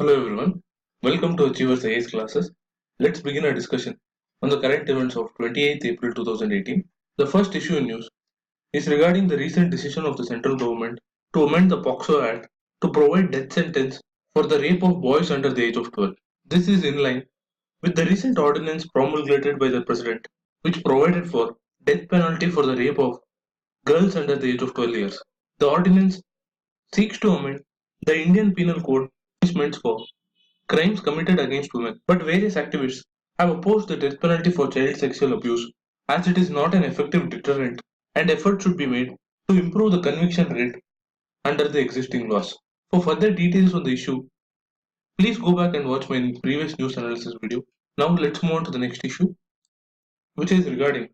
Hello everyone, welcome to Achievers IAS classes. Let's begin our discussion on the current events of 28th April 2018. The first issue in news is regarding the recent decision of the central government to amend the POCSO Act to provide death sentence for the rape of boys under the age of 12. This is in line with the recent ordinance promulgated by the president, which provided for death penalty for the rape of girls under the age of 12 years. The ordinance seeks to amend the Indian Penal Code punishments for crimes committed against women, but various activists have opposed the death penalty for child sexual abuse as it is not an effective deterrent and effort should be made to improve the conviction rate under the existing laws. For further details on the issue, please go back and watch my previous news analysis video. Now let's move on to the next issue, which is regarding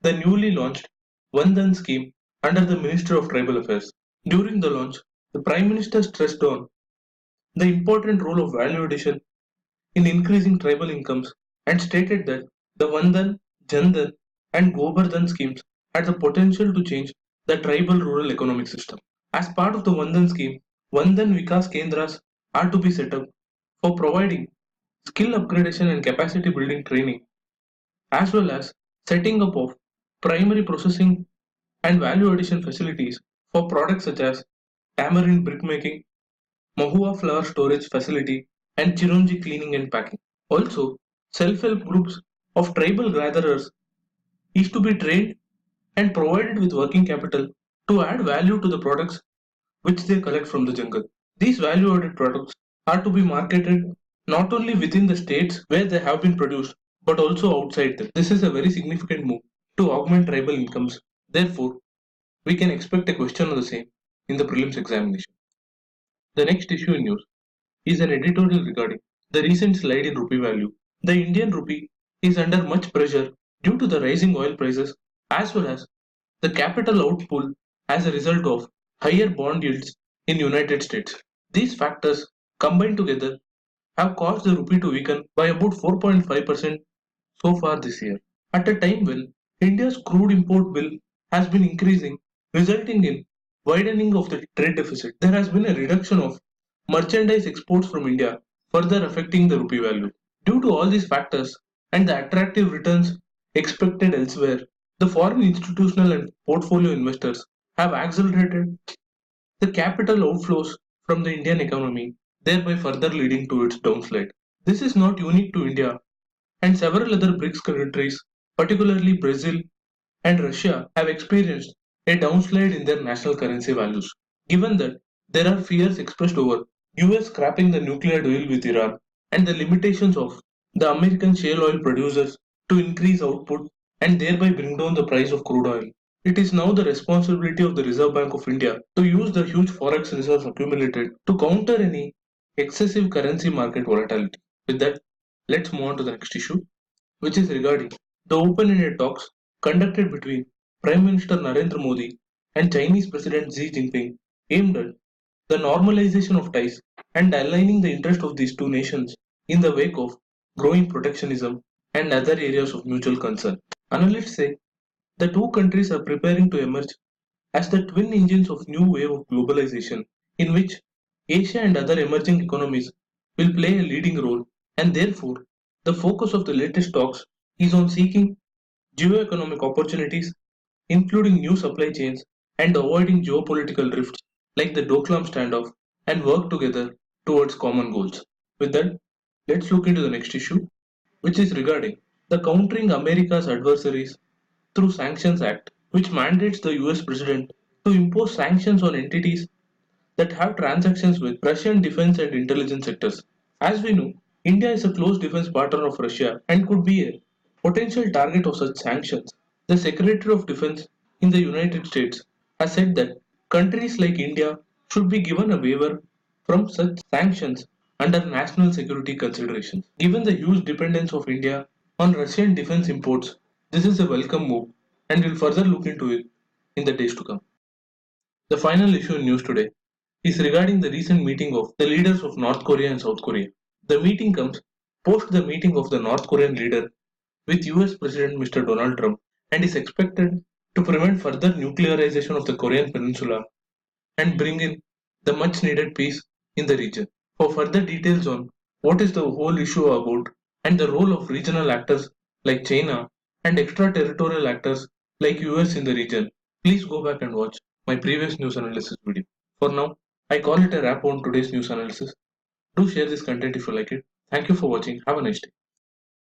the newly launched Vandan scheme under the Ministry of Tribal Affairs. During the launch, the Prime Minister stressed on the important role of value addition in increasing tribal incomes and stated that the Vandan, Jandan, and Govardhan schemes had the potential to change the tribal rural economic system. As part of the Vandan scheme, Vandan Vikas Kendras are to be set up for providing skill upgradation and capacity building training, as well as setting up of primary processing and value addition facilities for products such as tamarind brickmaking, Mahua flower storage facility, and Chirunji cleaning and packing. Also, self-help groups of tribal gatherers is to be trained and provided with working capital to add value to the products which they collect from the jungle. These value-added products are to be marketed not only within the states where they have been produced but also outside them. This is a very significant move to augment tribal incomes. Therefore, we can expect a question on the same in the prelims examination. The next issue in news is an editorial regarding the recent slide in rupee value. The Indian rupee is under much pressure due to the rising oil prices as well as the capital outflow as a result of higher bond yields in United States. These factors combined together have caused the rupee to weaken by about 4.5% so far this year. At a time when India's crude import bill has been increasing, resulting in widening of the trade deficit, there has been a reduction of merchandise exports from India, further affecting the rupee value. Due to all these factors and the attractive returns expected elsewhere, the foreign institutional and portfolio investors have accelerated the capital outflows from the Indian economy, thereby further leading to its downslide. This is not unique to India, and several other BRICS countries, particularly Brazil and Russia, have experienced a downslide in their national currency values. Given that there are fears expressed over US scrapping the nuclear deal with Iran and the limitations of the American shale oil producers to increase output and thereby bring down the price of crude oil. It is now the responsibility of the Reserve Bank of India to use the huge forex reserves accumulated to counter any excessive currency market volatility. With that, let's move on to the next issue, which is regarding the open-ended talks conducted between Prime Minister Narendra Modi and Chinese President Xi Jinping aimed at the normalization of ties and aligning the interest of these two nations in the wake of growing protectionism and other areas of mutual concern. Analysts say the two countries are preparing to emerge as the twin engines of new wave of globalization in which Asia and other emerging economies will play a leading role, and therefore the focus of the latest talks is on seeking geoeconomic opportunities, including new supply chains and avoiding geopolitical rifts like the Doklam standoff, and work together towards common goals. With that, let's look into the next issue, which is regarding the Countering America's Adversaries through Sanctions Act, which mandates the US President to impose sanctions on entities that have transactions with Russian defense and intelligence sectors. As we know, India is a close defense partner of Russia and could be a potential target of such sanctions. The Secretary of Defense in the United States has said that countries like India should be given a waiver from such sanctions under national security considerations. Given the huge dependence of India on Russian defense imports, this is a welcome move and we'll further look into it in the days to come. The final issue in news today is regarding the recent meeting of the leaders of North Korea and South Korea. The meeting comes post the meeting of the North Korean leader with US President Mr. Donald Trump and is expected to prevent further nuclearization of the Korean Peninsula and bring in the much needed peace in the region. For further details on what is the whole issue about and the role of regional actors like China and extraterritorial actors like US in the region, please go back and watch my previous news analysis video. For now, I call it a wrap on today's news analysis. Do share this content if you like it. Thank you for watching. Have a nice day.